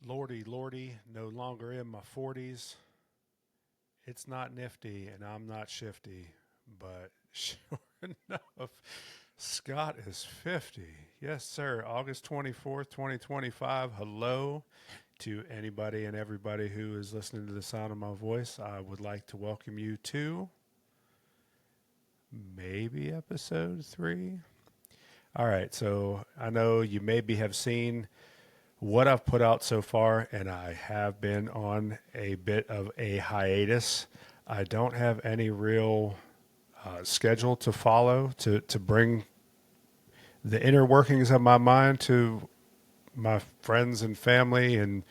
Lordy, lordy, no longer in my 40s. It's not nifty and I'm not shifty, but sure enough, Scott is 50. Yes, sir. August 24th, 2025. Hello to anybody and everybody who is listening to the sound of my voice. I would like to welcome you to maybe episode 3. All right, so I know you maybe have seen what I've put out so far, and I have been on a bit of a hiatus. I don't have any real schedule to follow to bring the inner workings of my mind to my friends and family, and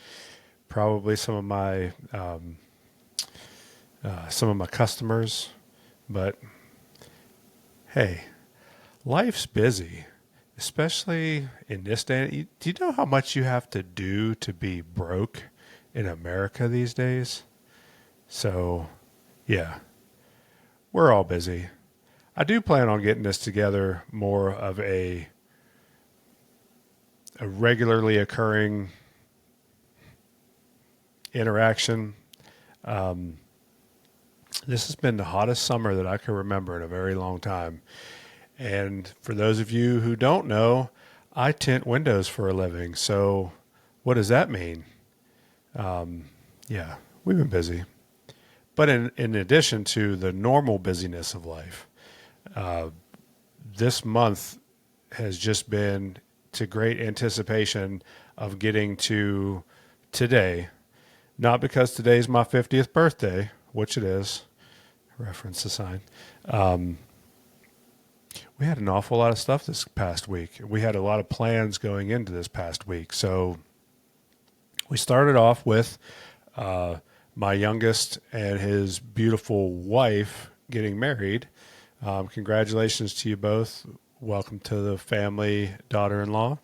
probably some of my customers. But hey, life's busy, especially in this day. Do you know how much you have to do to be broke in America these days? So, yeah, we're all busy. I do plan on getting this together more of a regularly occurring interaction. This has been the hottest summer that I can remember in a very long time. And for those of you who don't know, I tint windows for a living. So what does that mean? Yeah, we've been busy. But in addition to the normal busyness of life, this month has just been to great anticipation of getting to today. Not because today's my 50th birthday, which it is, reference the sign. We had an awful lot of stuff this past week. We had a lot of plans going into this past week. So we started off with my youngest and his beautiful wife getting married. Congratulations to you both. Welcome to the family, daughter-in-law.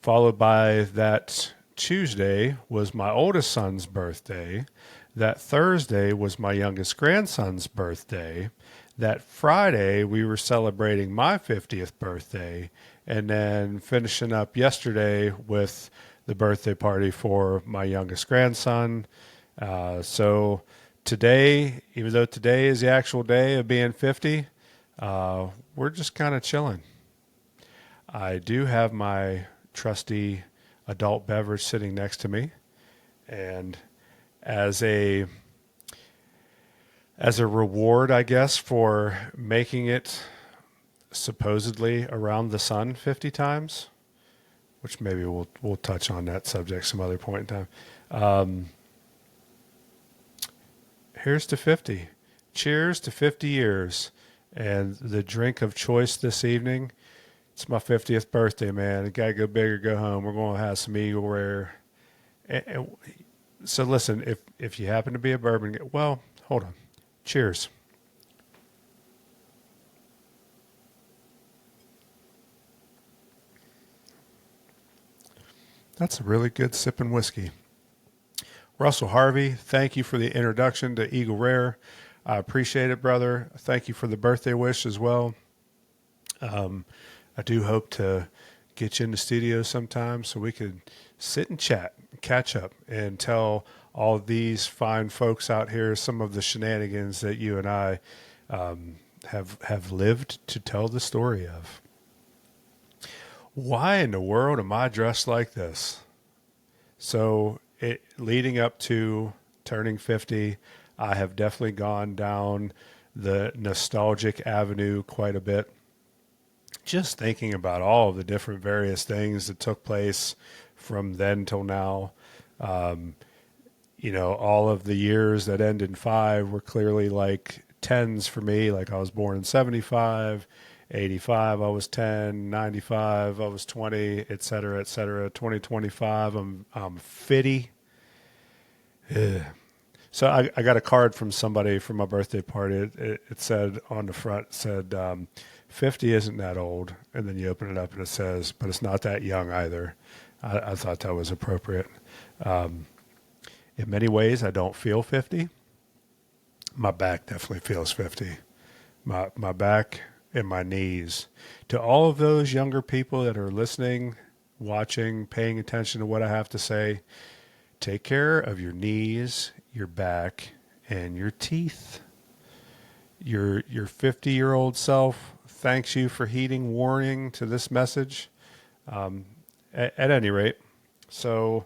Followed by that Tuesday was my oldest son's birthday. That Thursday was my youngest grandson's birthday. That Friday, we were celebrating my 50th birthday, and then finishing up yesterday with the birthday party for my youngest grandson. So today, even though today is the actual day of being 50, we're just kind of chilling. I do have my trusty adult beverage sitting next to me, and as a reward, I guess, for making it supposedly around the sun 50 times, which maybe we'll touch on that subject some other point in time. Here's to 50. Cheers to 50 years. And the drink of choice this evening, it's my 50th birthday, man. I got to go big or go home. We're going to have some Eagle Rare. So listen, if you happen to be a bourbon, well, hold on. Cheers. That's a really good sipping whiskey. Russell Harvey, thank you for the introduction to Eagle Rare. I appreciate it, brother. Thank you for the birthday wish as well. I do hope to get you in the studio sometime so we could sit and chat, catch up, and tell all of these fine folks out here some of the shenanigans that you and I have lived to tell the story of. Why in the world am I dressed like this? So leading up to turning 50, I have definitely gone down the nostalgic avenue quite a bit. Just thinking about all of the different various things that took place from then till now. All of the years that end in 5 were clearly like 10s for me. Like I was born in 75, 85, I was 10, 95, I was 20, et cetera, et cetera. 2025, I'm 50. Ugh. So I got a card from somebody for my birthday party. It said on the front, it said, 50 isn't that old. And then you open it up and it says, but it's not that young either. I thought that was appropriate. In many ways, I don't feel 50. My back definitely feels 50. My back and my knees. To all of those younger people that are listening, watching, paying attention to what I have to say, take care of your knees, your back, and your teeth. Your 50-year-old self thanks you for heeding warning to this message. At any rate, so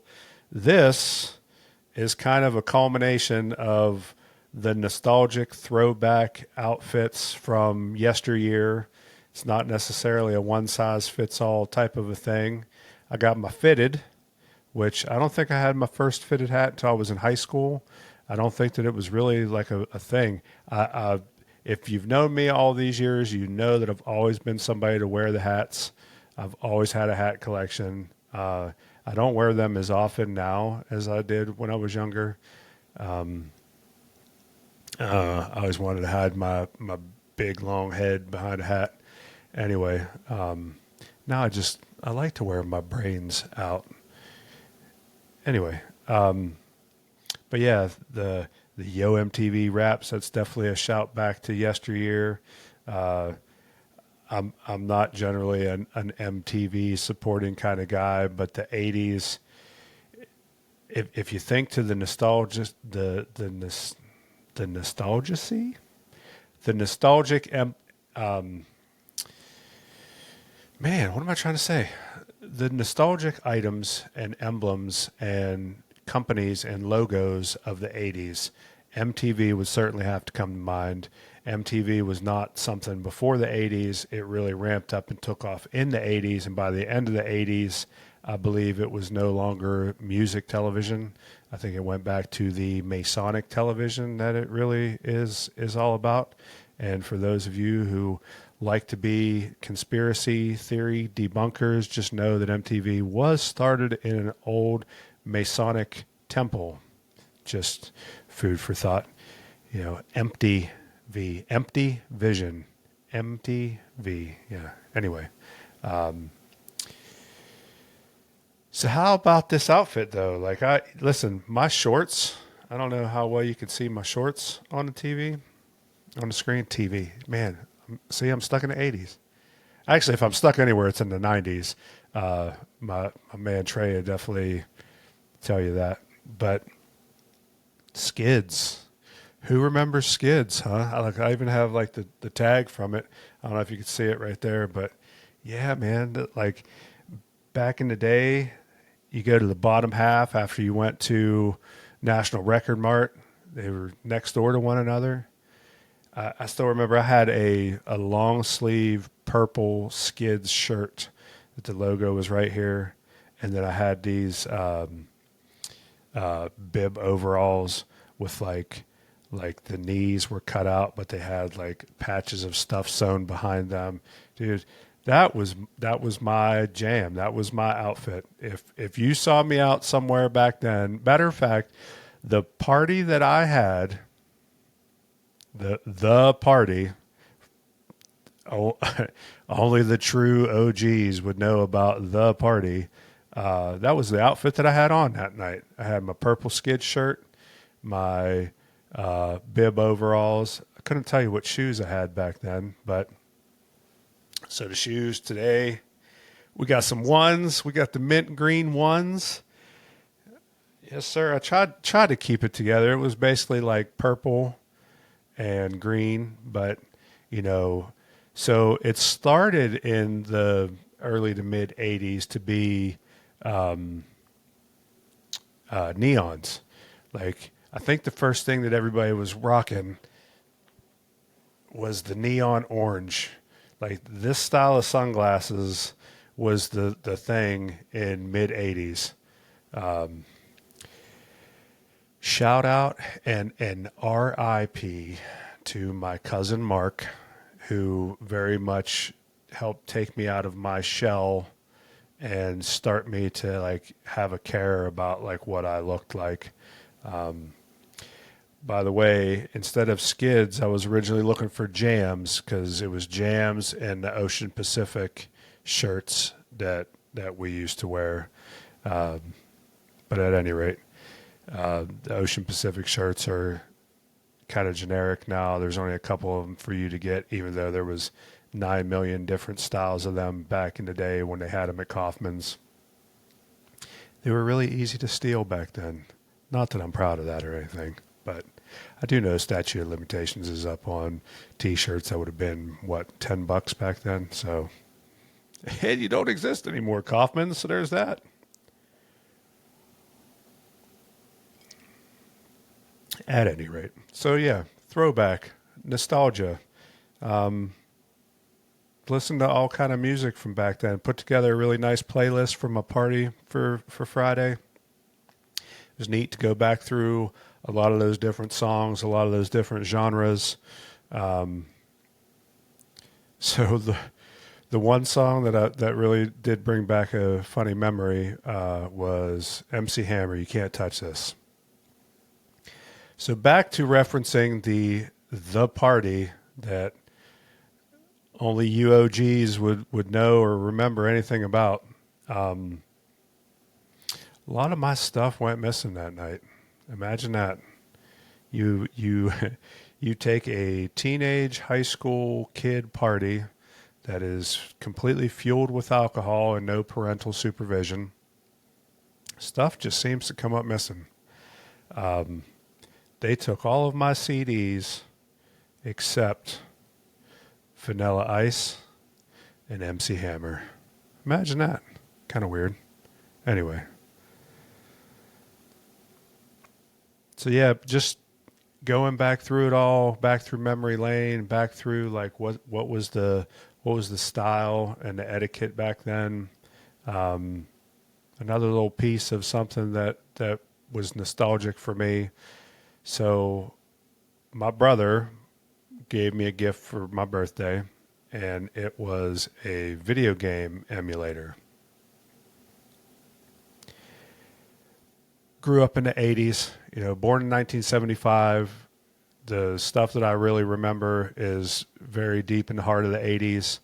this is kind of a culmination of the nostalgic throwback outfits from yesteryear. It's not necessarily a one size fits all type of a thing. I got my fitted, which I don't think I had my first fitted hat until I was in high school. I don't think that it was really like a thing. If you've known me all these years, you know that I've always been somebody to wear the hats. I've always had a hat collection. I don't wear them as often now as I did when I was younger. I always wanted to hide my big long head behind a hat. Anyway, now I like to wear my brains out. Anyway, but yeah, the Yo MTV raps, that's definitely a shout back to yesteryear. I'm not generally an MTV supporting kind of guy, but the 80s, if you think to the nostalgia, the nostalgic, man, what am I trying to say? The nostalgic items and emblems and companies and logos of the 80s, MTV would certainly have to come to mind. MTV was not something before the 80s. It really ramped up and took off in the 80s. And by the end of the 80s, I believe it was no longer music television. I think it went back to the Masonic television that it really is all about. And for those of you who like to be conspiracy theory debunkers, just know that MTV was started in an old Masonic temple. Just food for thought. You know, empty vision, MTV. Yeah. Anyway, so how about this outfit though? Like listen, my shorts, I don't know how well you can see my shorts on the TV, on the screen. TV, man, see, I'm stuck in the 80s. Actually, if I'm stuck anywhere, it's in the 90s. My man Trey would definitely tell you that. But Skids. Who remembers Skids, huh? I even have like the tag from it. I don't know if you can see it right there, but yeah, man, like back in the day, you go to the bottom half after you went to National Record Mart. They were next door to one another. I still remember I had a long sleeve purple Skids shirt that the logo was right here. And then I had these bib overalls with like the knees were cut out, but they had like patches of stuff sewn behind them. Dude, that was my jam. That was my outfit. If you saw me out somewhere back then, matter of fact, the party that I had, the party, only the true OGs would know about the party. That was the outfit that I had on that night. I had my purple Skid shirt, my bib overalls. I couldn't tell you what shoes I had back then, but so the shoes today, we got some ones. We got the mint green ones. Yes, sir. I tried to keep it together. It was basically like purple and green, but you know, so it started in the early to mid 80s to be neons. Like, I think the first thing that everybody was rocking was the neon orange. Like, this style of sunglasses was the thing in mid 80s. Shout out and RIP to my cousin Mark, who very much helped take me out of my shell and start me to like have a care about like what I looked like. By the way, instead of Skids, I was originally looking for Jams because it was Jams and the Ocean Pacific shirts that we used to wear. But at any rate, the Ocean Pacific shirts are kind of generic now. There's only a couple of them for you to get, even though there was 9 million different styles of them back in the day when they had them at Kaufman's. They were really easy to steal back then. Not that I'm proud of that or anything, but I do know statute of limitations is up on T-shirts that would have been, what, $10 back then? So, and you don't exist anymore, Kaufman, so there's that. At any rate. So, yeah, throwback, nostalgia. Listen to all kind of music from back then. Put together a really nice playlist from a party for Friday. It was neat to go back through a lot of those different songs, a lot of those different genres. So the one song that really did bring back a funny memory was MC Hammer, "You Can't Touch This." So back to referencing the party that only you OGs would know or remember anything about. A lot of my stuff went missing that night. Imagine that. You you take a teenage high school kid party that is completely fueled with alcohol and no parental supervision. Stuff just seems to come up missing. They took all of my CDs except Vanilla Ice and MC Hammer. Imagine that. Kind of weird. Anyway. So yeah, just going back through it all, back through memory lane, back through like what was the style and the etiquette back then. Another little piece of something that was nostalgic for me. So my brother gave me a gift for my birthday, and it was a video game emulator. Grew up in the 80s, born in 1975. The stuff that I really remember is very deep in the heart of the 80s.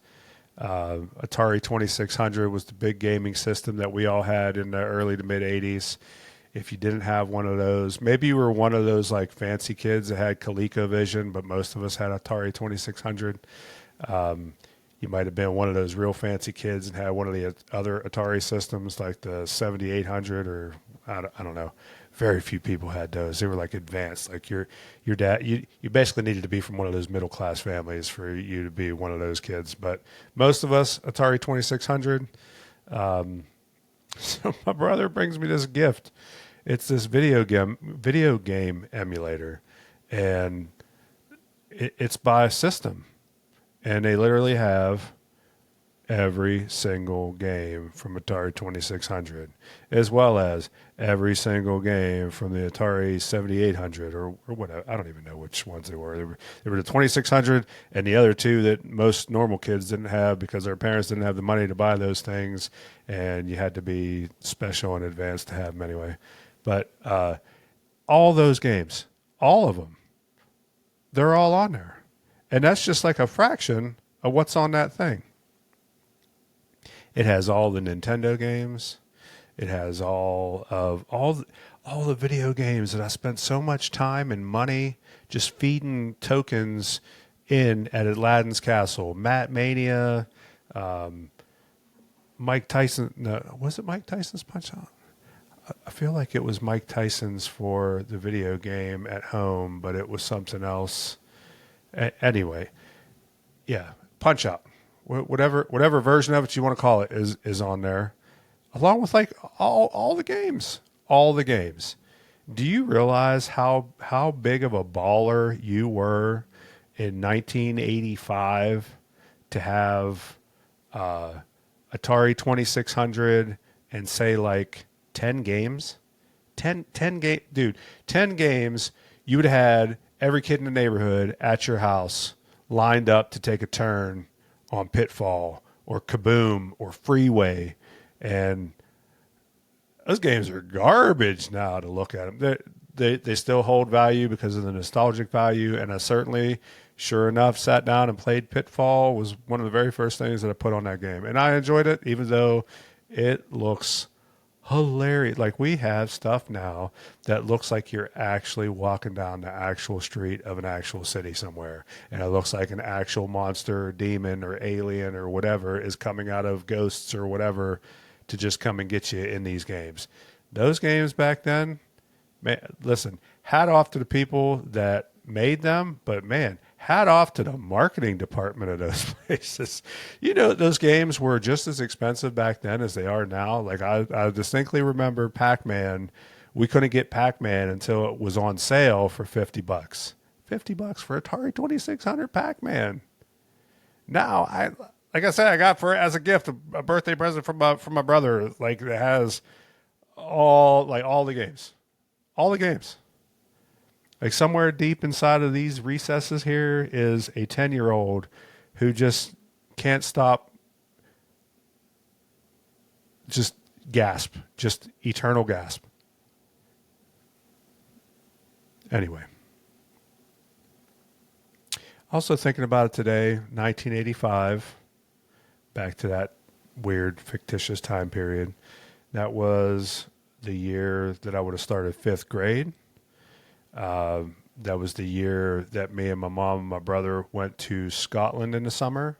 Atari 2600 was the big gaming system that we all had in the early to mid 80s. If you didn't have one of those, maybe you were one of those like fancy kids that had ColecoVision, but most of us had Atari 2600. You might have been one of those real fancy kids and had one of the other Atari systems like the 7800 or I don't know. Very few people had those. They were like advanced. Like your dad, you basically needed to be from one of those middle class families for you to be one of those kids. But most of us, Atari 2600. So my brother brings me this gift. It's this video game emulator, and it's by system, and they literally have every single game from Atari 2600, as well as every single game from the Atari 7800 or whatever. I don't even know which ones they were. They were the 2600 and the other two that most normal kids didn't have because their parents didn't have the money to buy those things, and you had to be special in advance to have them anyway. But all those games, all of them, they're all on there. And that's just like a fraction of what's on that thing. It has all the Nintendo games. It has all the video games that I spent so much time and money just feeding tokens in at Aladdin's Castle. Matt Mania, Mike Tyson. No, was it Mike Tyson's Punch-Out? I feel like it was Mike Tyson's for the video game at home, but it was something else. Anyway, yeah, Punch-Out. Whatever version of it you want to call it is on there, along with like all the games. Do you realize how big of a baller you were in 1985 to have Atari 2600 and say like 10 games? 10 games. You would have had every kid in the neighborhood at your house lined up to take a turn on Pitfall or Kaboom or Freeway, and those games are garbage now to look at them. They still hold value because of the nostalgic value, and I certainly, sure enough, sat down and played Pitfall. Was one of the very first things that I put on that game, and I enjoyed it, even though it looks hilarious. Like, we have stuff now that looks like you're actually walking down the actual street of an actual city somewhere, and it looks like an actual monster or demon or alien or whatever is coming out of ghosts or whatever to just come and get you in these games. Those games back then, man, listen, hat off to the people that made them, but man, hat off to the marketing department of those places. Those games were just as expensive back then as they are now. Like I distinctly remember Pac-Man. We couldn't get Pac-Man until it was on sale for $50. $50 for Atari 2600 Pac-Man. Now like I said, I got for as a gift a birthday present from my brother. Like it has all the games, all the games. Like somewhere deep inside of these recesses here is a 10-year-old who just can't stop, just gasp, just eternal gasp. Anyway. Also thinking about it today, 1985, back to that weird fictitious time period. That was the year that I would have started fifth grade. That was the year that me and my mom and my brother went to Scotland in the summer.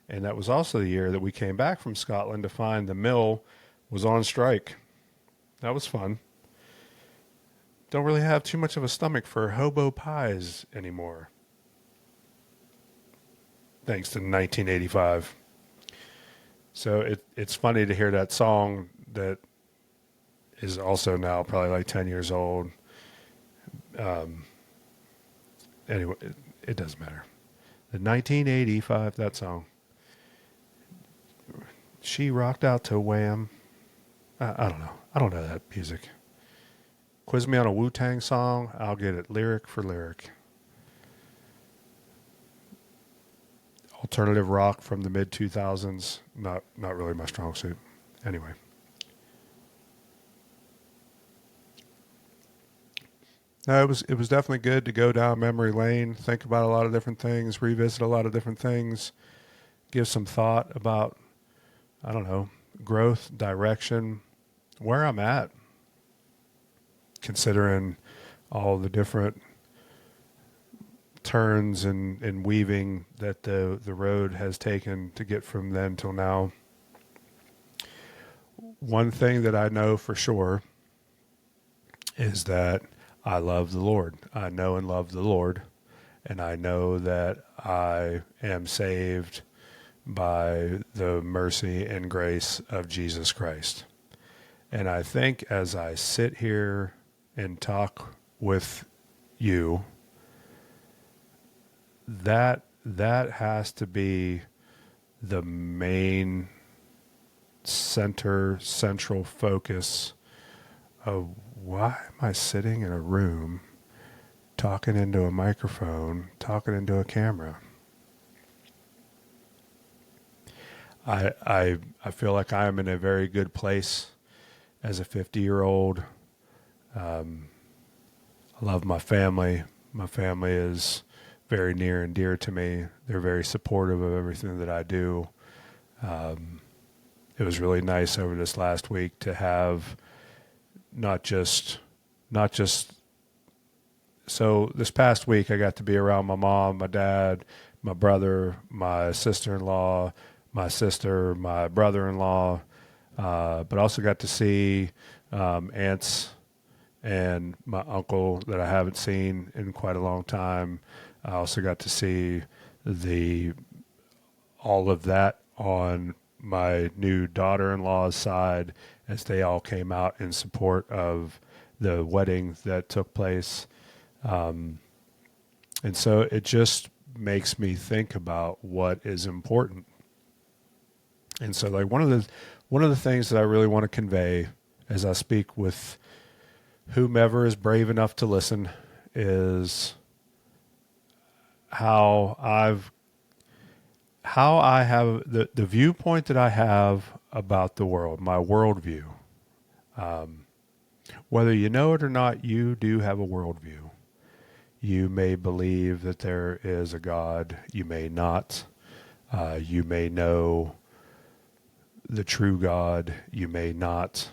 And that was also the year that we came back from Scotland to find the mill was on strike. That was fun. Don't really have too much of a stomach for hobo pies anymore. Thanks to 1985. So it's funny to hear that song that is also now probably like 10 years old. Anyway, it doesn't matter. The 1985, that song. She rocked out to Wham. I don't know. I don't know that music. Quiz me on a Wu-Tang song. I'll get it lyric for lyric. Alternative rock from the mid-2000s. Not really my strong suit. Anyway. No, it was definitely good to go down memory lane, think about a lot of different things, revisit a lot of different things, give some thought about, I don't know, growth, direction, where I'm at, considering all the different turns and weaving that the road has taken to get from then till now. One thing that I know for sure is that I love the Lord. I know and love the Lord, and I know that I am saved by the mercy and grace of Jesus Christ. And I think as I sit here and talk with you, that has to be the main central focus of why am I sitting in a room talking into a microphone, talking into a camera. I feel like I am in a very good place as a 50-year-old. I love my family. My family is very near and dear to me. They're very supportive of everything that I do. It was really nice over this last week to have not just so this past week I got to be around my mom, my dad, my brother, my sister-in-law, my sister, my brother-in-law, but also got to see aunts and my uncle that I haven't seen in quite a long time. I also got to see all of that on my new daughter-in-law's side as they all came out in support of the wedding that took place. And so it just makes me think about what is important. And so like one of the things that I really want to convey as I speak with whomever is brave enough to listen is how I have the viewpoint that I have about the world, my worldview. Whether you know it or not, you do have a worldview. You may believe that there is a God. You may not. You may know the true God. You may not.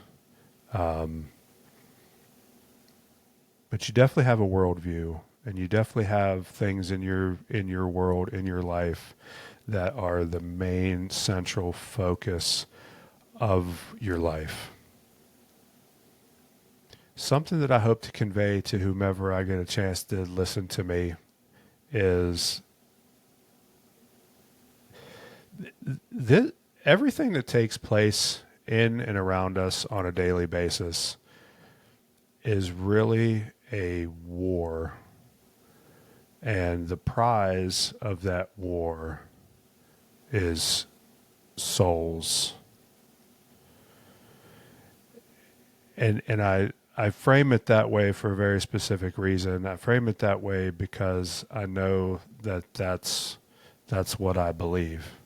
But you definitely have a worldview, and you definitely have things in your world, in your life, that are the main central focus of your life. something that I hope to convey to whomever I get a chance to listen to me is this, everything that takes place in and around us on a daily basis is really a war. And the prize of that war is souls. And I frame it that way for a very specific reason. I frame it that way because I know that that's what I believe.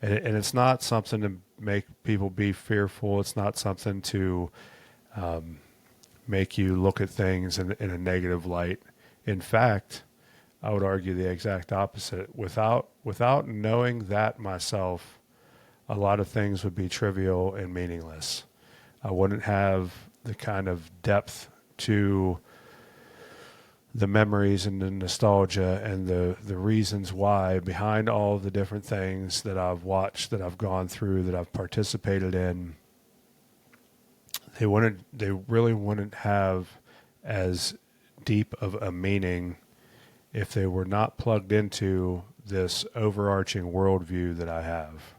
And it's not something to make people be fearful. It's not something to make you look at things in a negative light. In fact, I would argue the exact opposite. Without knowing that myself, a lot of things would be trivial and meaningless. I wouldn't have the kind of depth to the memories and the nostalgia and the reasons why behind all the different things that I've watched, that I've gone through, that I've participated in. They really wouldn't have as deep of a meaning if they were not plugged into this overarching worldview that I have.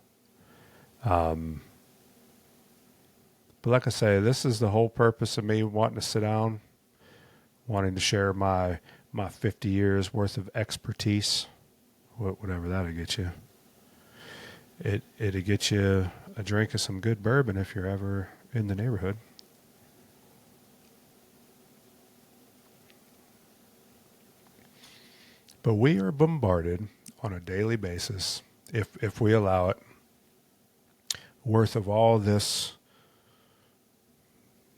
But like I say, this is the whole purpose of me wanting to sit down, wanting to share my 50 years worth of expertise, whatever that'll get you. It'll get you a drink of some good bourbon if you're ever in the neighborhood. But we are bombarded on a daily basis, if we allow it, worth of all this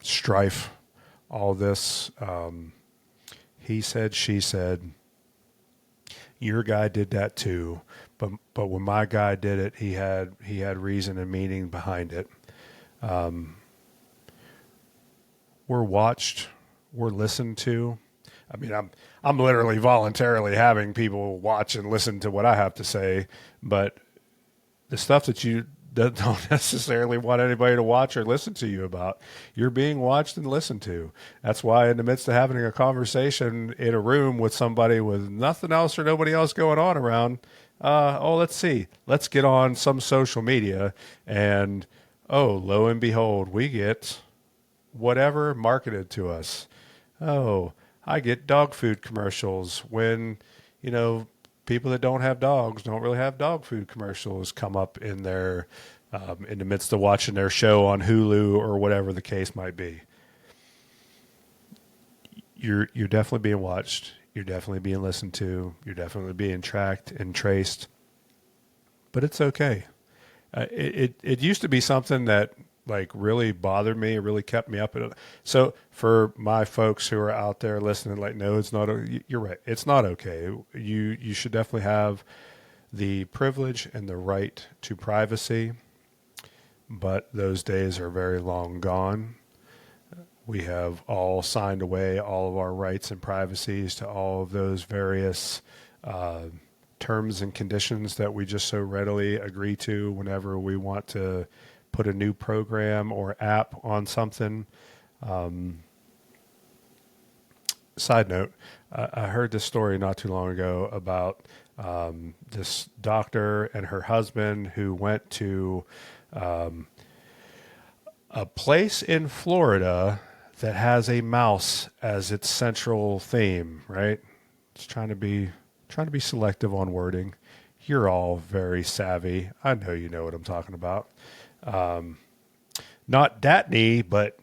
strife, all this he said, she said, your guy did that too, but when my guy did it, he had reason and meaning behind it. We're watched, we're listened to. I mean, I'm literally voluntarily having people watch and listen to what I have to say, but the stuff that you don't necessarily want anybody to watch or listen to you about, you're being watched and listened to. That's why in the midst of having a conversation in a room with somebody with nothing else or nobody else going on around, let's see, let's get on some social media, and lo and behold, we get whatever marketed to us. I get dog food commercials when, people that don't have dogs don't really have dog food commercials come up in their, in the midst of watching their show on Hulu or whatever the case might be. You're definitely being watched. You're definitely being listened to. You're definitely being tracked and traced. But it's okay. It used to be something that really bothered me. It really kept me up. So for my folks who are out there listening, no, it's not. You're right. It's not okay. You should definitely have the privilege and the right to privacy, but those days are very long gone. We have all signed away all of our rights and privacies to all of those various terms and conditions that we just so readily agree to whenever we want to put a new program or app on something. Side note, I heard this story not too long ago about this doctor and her husband who went to a place in Florida that has a mouse as its central theme, right? It's trying to be selective on wording. You're all very savvy. I know you know what I'm talking about. Not Datney, but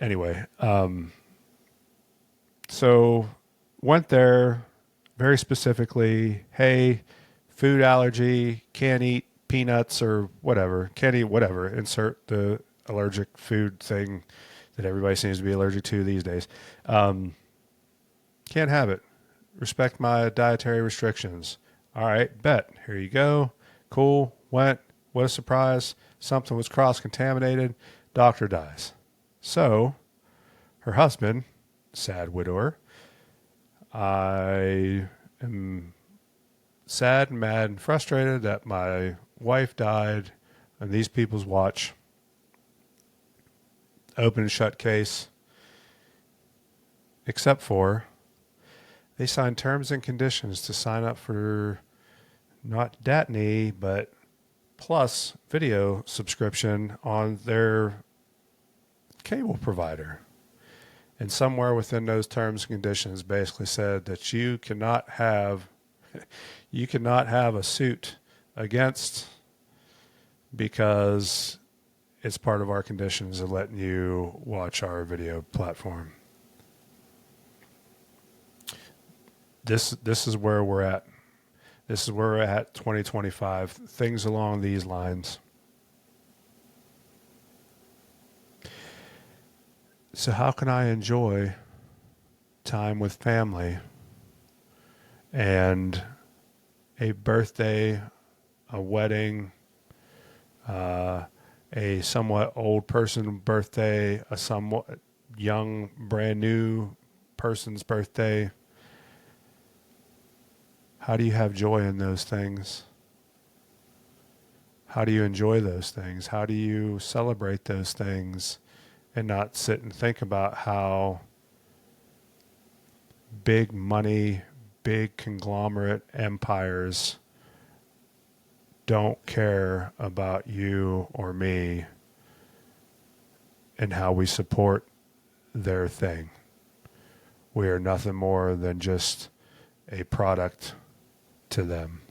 anyway. So went there very specifically. Hey, food allergy, can't eat peanuts or whatever. Can't eat whatever. Insert the allergic food thing that everybody seems to be allergic to these days. Can't have it. Respect my dietary restrictions. All right, bet. Here you go. Cool. Went. What a surprise. Something was cross-contaminated. Doctor dies. So, her husband, sad widower, I am sad and mad and frustrated that my wife died on these people's watch. Open and shut case. except for they signed terms and conditions to sign up for not Datney, but Plus video subscription on their cable provider. And somewhere within those terms and conditions basically said that you cannot have a suit against, because it's part of our conditions of letting you watch our video platform. This is where we're at. This is where we're at 2025. Things along these lines. So how can I enjoy time with family and a birthday, a wedding, a somewhat old person birthday, a somewhat young, brand new person's birthday? How do you have joy in those things? How do you enjoy those things? How do you celebrate those things and not sit and think about how big money, big conglomerate empires don't care about you or me and how we support their thing? We are nothing more than just a product to them.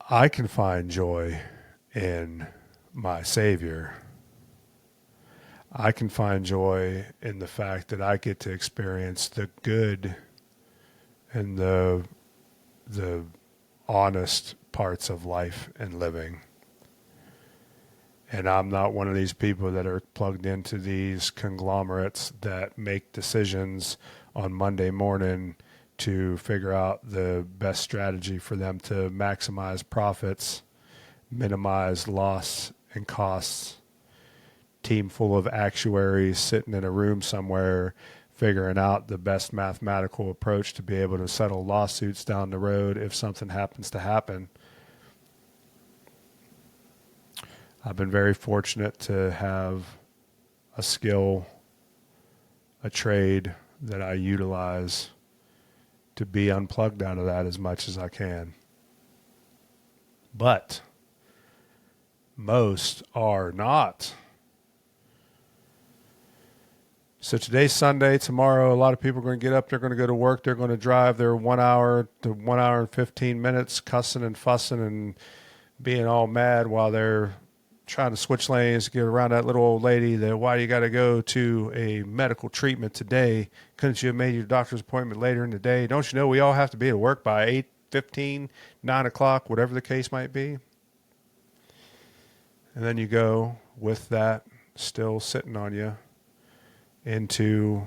I can find joy in my Savior. I can find joy in the fact that I get to experience the good and the honest parts of life and living. And I'm not one of these people that are plugged into these conglomerates that make decisions on Monday morning to figure out the best strategy for them to maximize profits, minimize loss and costs. Team full of actuaries sitting in a room somewhere figuring out the best mathematical approach to be able to settle lawsuits down the road if something happens to happen. I've been very fortunate to have a skill, a trade that I utilize to be unplugged out of that as much as I can. But most are not. So today's Sunday. Tomorrow, a lot of people are going to get up. They're going to go to work. They're going to drive their 1 hour to 1 hour and 15 minutes cussing and fussing and being all mad while they're trying to switch lanes to get around that little old lady that, why you got to go to a medical treatment today? Couldn't you have made your doctor's appointment later in the day? Don't you know we all have to be at work by 8:15, 9 o'clock, whatever the case might be? And then you go with that still sitting on you into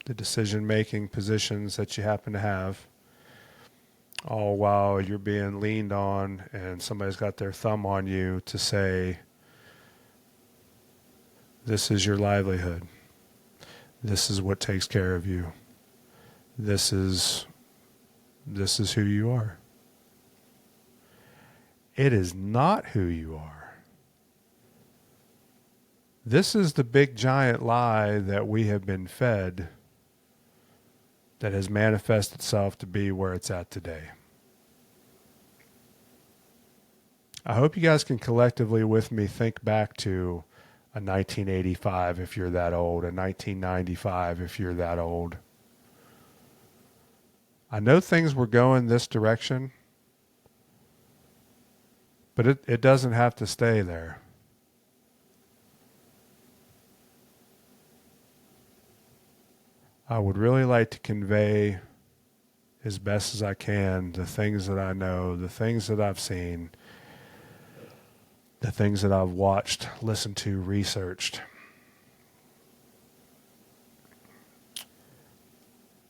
the decision-making positions that you happen to have, all while you're being leaned on and somebody's got their thumb on you to say, this is your livelihood. This is what takes care of you. This is who you are. It is not who you are. This is the big giant lie that we have been fed that has manifested itself to be where it's at today. I hope you guys can collectively with me think back to a 1985 if you're that old, a 1995 if you're that old. I know things were going this direction, but it doesn't have to stay there. I would really like to convey as best as I can the things that I know, the things that I've seen, the things that I've watched, listened to, researched.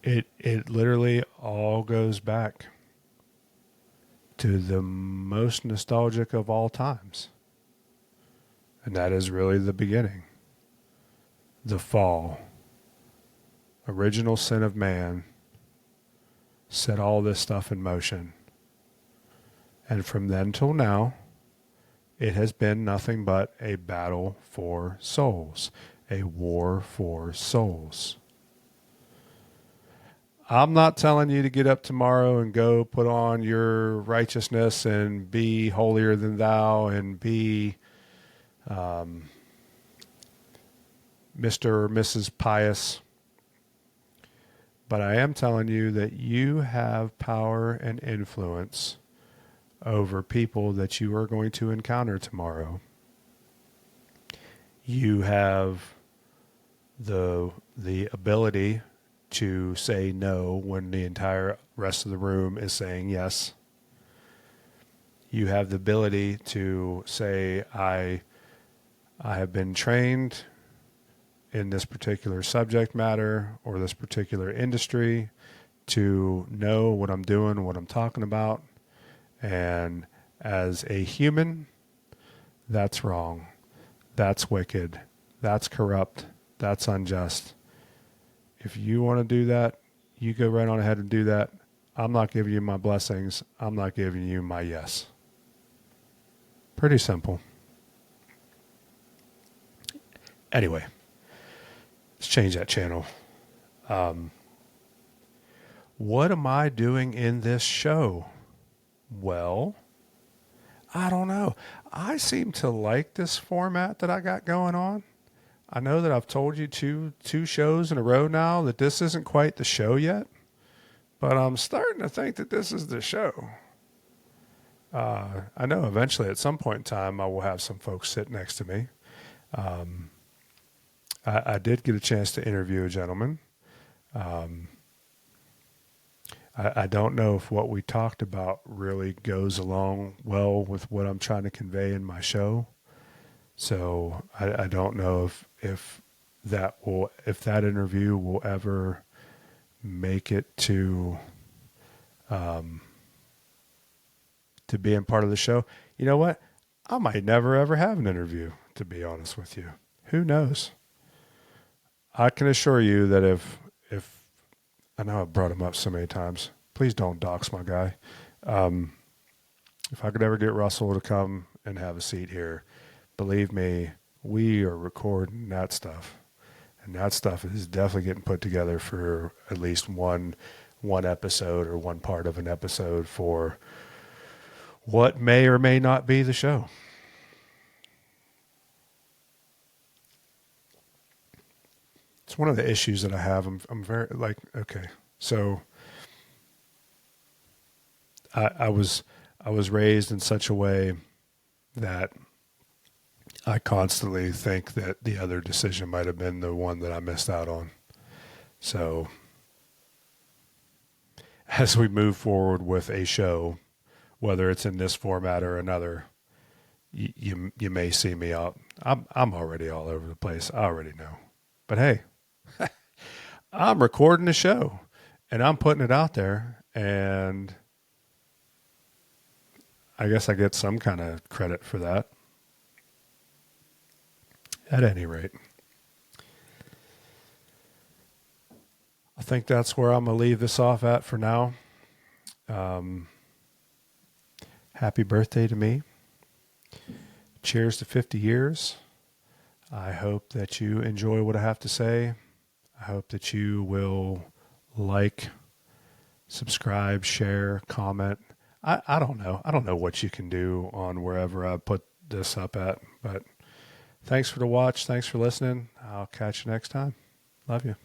It literally all goes back to the most nostalgic of all times. And that is really the beginning. The fall. Original sin of man set all this stuff in motion. And from then till now, It has been nothing but a battle for souls, a war for souls. I'm not telling you to get up tomorrow and go put on your righteousness and be holier than thou and be Mr. or Mrs. Pious. But I am telling you that you have power and influence over people that you are going to encounter tomorrow. You have the ability to say no when the entire rest of the room is saying yes. You have the ability to say, I have been trained in this particular subject matter or this particular industry to know what I'm doing, what I'm talking about. And as a human, that's wrong. That's wicked. That's corrupt. That's unjust. If you want to do that, you go right on ahead and do that. I'm not giving you my blessings. I'm not giving you my yes. Pretty simple. Anyway, let's change that channel. What am I doing in this show? Well, I don't know. I seem to like this format that I got going on. I know that I've told you two shows in a row now that this isn't quite the show yet, but I'm starting to think that this is the show. I know eventually at some point in time I will have some folks sit next to me. I did get a chance to interview a gentleman. I don't know if what we talked about really goes along well with what I'm trying to convey in my show. So I don't know if that interview will ever make it to being part of the show. You know what? I might never ever have an interview, to be honest with you. Who knows? I can assure you that if I know I've brought him up so many times, please don't dox my guy. If I could ever get Russell to come and have a seat here, believe me, we are recording that stuff. And that stuff is definitely getting put together for at least one episode or one part of an episode for what may or may not be the show. It's one of the issues that I have. I'm very okay. So I was raised in such a way that I constantly think that the other decision might have been the one that I missed out on. So as we move forward with a show, whether it's in this format or another, you may see me out. I'm already all over the place. I already know. But hey, I'm recording the show and I'm putting it out there, and I guess I get some kind of credit for that. At any rate, I think that's where I'm going to leave this off at for now. Happy birthday to me. Cheers to 50 years. I hope that you enjoy what I have to say. I hope that you will like, subscribe, share, comment. I don't know. I don't know what you can do on wherever I put this up at, but thanks for the watch. Thanks for listening. I'll catch you next time. Love you.